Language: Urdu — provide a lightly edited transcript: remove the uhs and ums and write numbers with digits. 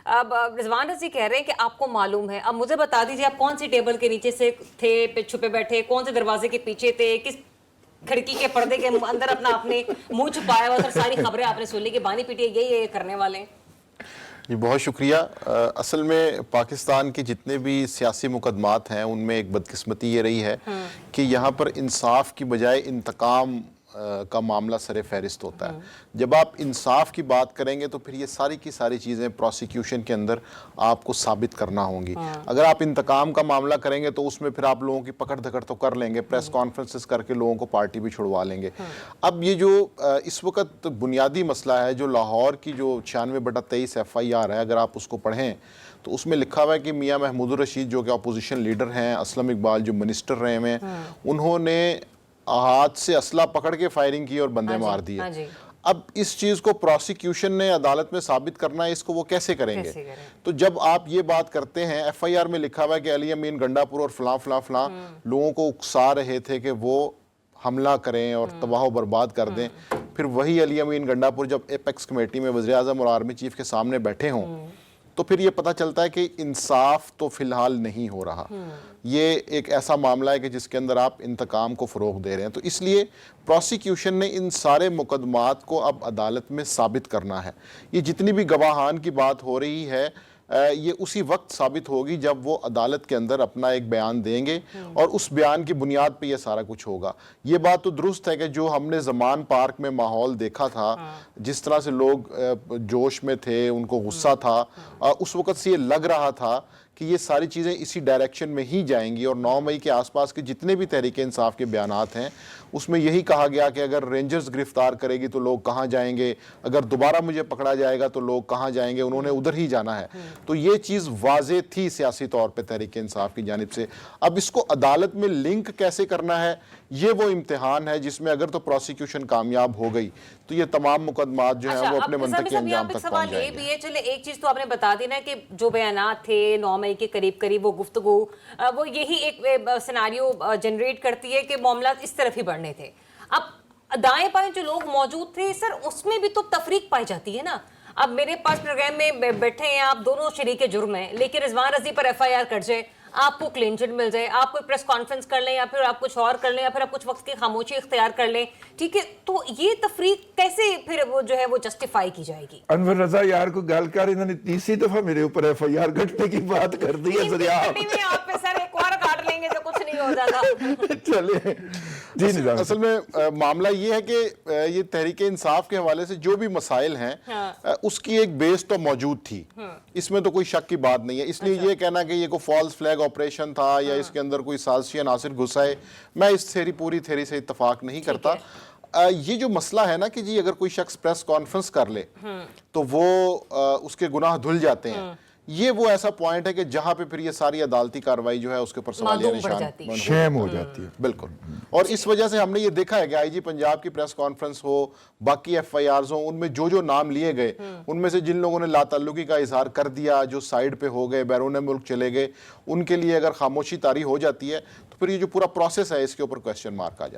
اب رضوان رضی کہہ رہے ہیں کہ آپ کو معلوم ہے، اب مجھے بتا دیجیے آپ کون سی ٹیبل کے نیچے سے تھے چھپے بیٹھے، کون سے دروازے کے پیچھے تھے، کس کھڑکی کے پردے کے اندر اپنا آپ نے منہ چھپایا ہوا، ساری خبریں آپ نے سن لی کہ بانی پیٹی یہی کرنے والے ہیں؟ جی بہت شکریہ. اصل میں پاکستان کے جتنے بھی سیاسی مقدمات ہیں ان میں ایک بدقسمتی یہ رہی ہے کہ یہاں پر انصاف کی بجائے انتقام کا معاملہ سر فہرست ہوتا ہے. جب آپ انصاف کی بات کریں گے تو پھر یہ ساری کی ساری چیزیں پروسیکیوشن کے اندر آپ کو ثابت کرنا ہوں گی. اگر آپ انتقام کا معاملہ کریں گے تو اس میں پھر آپ لوگوں کی پکڑ دھکڑ تو کر لیں گے، پریس کانفرنسز کر کے لوگوں کو پارٹی بھی چھڑوا لیں گے. اب یہ جو اس وقت بنیادی مسئلہ ہے، جو لاہور کی جو 96/23 FIR ہے، اگر آپ اس کو پڑھیں تو اس میں لکھا ہوا ہے کہ میاں محمود الرشید جو کہ اپوزیشن لیڈر ہیں، اسلم اقبال جو منسٹر رہے ہیں، انہوں نے ہاتھ سے اسلحہ پکڑ کے فائرنگ کی اور بندے مار دیے. اب اس چیز کو پروسیکیوشن نے عدالت میں ثابت کرنا ہے، اس کو وہ کیسے کریں گے؟ تو جب آپ یہ بات کرتے ہیں، FIR میں لکھا ہوا ہے کہ علی امین گنڈا پور اور فلاں فلاں فلاں لوگوں کو اکسا رہے تھے کہ وہ حملہ کریں اور تباہ و برباد کر دیں. پھر وہی علی امین گنڈا پور جب ایپیکس کمیٹی میں وزیر اعظم اور آرمی چیف کے سامنے بیٹھے ہوں تو پھر یہ پتہ چلتا ہے کہ انصاف تو فی الحال نہیں ہو رہا. یہ ایک ایسا معاملہ ہے کہ جس کے اندر آپ انتقام کو فروغ دے رہے ہیں. تو اس لیے پروسیکیوشن نے ان سارے مقدمات کو اب عدالت میں ثابت کرنا ہے. یہ جتنی بھی گواہان کی بات ہو رہی ہے یہ اسی وقت ثابت ہوگی جب وہ عدالت کے اندر اپنا ایک بیان دیں گے اور اس بیان کی بنیاد پہ یہ سارا کچھ ہوگا. یہ بات تو درست ہے کہ جو ہم نے زمان پارک میں ماحول دیکھا تھا، جس طرح سے لوگ جوش میں تھے، ان کو غصہ تھا، اس وقت سے یہ لگ رہا تھا کہ یہ ساری چیزیں اسی ڈائریکشن میں ہی جائیں گی. اور 9 مئی کے آس پاس کے جتنے بھی تحریک انصاف کے بیانات ہیں اس میں یہی کہا گیا کہ اگر رینجرز گرفتار کرے گی تو لوگ کہاں جائیں گے، اگر دوبارہ مجھے پکڑا جائے گا تو لوگ کہاں جائیں گے، انہوں نے ادھر ہی جانا ہے. تو یہ چیز واضح تھی سیاسی طور پہ تحریک انصاف کی جانب سے. اب اس کو عدالت میں لنک کیسے کرنا ہے، یہ وہ امتحان ہے جس میں اگر تو پروسیکیوشن کامیاب ہو گئی تو یہ تمام مقدمات جو ہیں وہ اپنے منطقی انجام تک پہنچ جائیں گے. یہ چلے ایک چیز تو آپ نے بتا دی نا کہ جو بیانات تھے 9 مئی کے قریب وہ گفتگو وہ یہی ایک سیناریو جنریٹ کرتی ہے کہ معاملات اس طرف ہی بڑھنے تھے. اب دائیں بائیں جو لوگ موجود تھے سر اس میں بھی تو تفریق پائی جاتی ہے نا. اب میرے پاس پروگرام میں بیٹھے ہیں آپ دونوں شریک جرم ہیں، لیکن رضوان رضی پر FIR کٹ جائے، آپ کو کلین چٹ مل جائے، آپ کوئی پریس کانفرنس کر لیں یا پھر آپ کچھ اور کر لیں یا پھر آپ کچھ وقت کی خاموشی اختیار کر لیں، ٹھیک ہے، تو یہ تفریق کیسے پھر وہ جو ہے وہ جسٹیفائی کی جائے گی؟ انور رضا یار کو گال کر انہوں نے تیسری دفعہ میرے اوپر FIR کٹنے کی بات کر دی ہے. آپ پہ سر ایک اور کاٹ لیں گے تو کچھ نہیں ہو جاتا. چلے جی نظام اصل میں معاملہ یہ ہے کہ یہ تحریک انصاف کے حوالے سے جو بھی مسائل ہیں اس کی ایک بیس تو موجود تھی، اس میں تو کوئی شک کی بات نہیں ہے. اس لیے یہ کہنا کہ یہ کوئی فالس فلیگ آپریشن تھا یا اس کے اندر کوئی سازشی عناصر گھسائے، میں اس پوری تھیوری سے اتفاق نہیں کرتا. یہ جو مسئلہ ہے نا کہ جی اگر کوئی شخص پریس کانفرنس کر لے تو وہ اس کے گناہ دھل جاتے ہیں، یہ وہ ایسا پوائنٹ ہے کہ جہاں پہ پھر یہ ساری عدالتی کارروائی جو ہے اس کے اوپر سوالیہ نشان شیم ہو جاتی ہے. بالکل. اور اس وجہ سے ہم نے یہ دیکھا ہے کہ IG پنجاب کی پریس کانفرنس ہو، باقی FIRs ہوں، ان میں جو نام لیے گئے ان میں سے جن لوگوں نے لا تعلقی کا اظہار کر دیا، جو سائیڈ پہ ہو گئے، بیرون ملک چلے گئے، ان کے لیے اگر خاموشی طاری ہو جاتی ہے تو پھر یہ جو پورا پروسیس ہے اس کے اوپر کوسچن مارک آ جاتا ہے.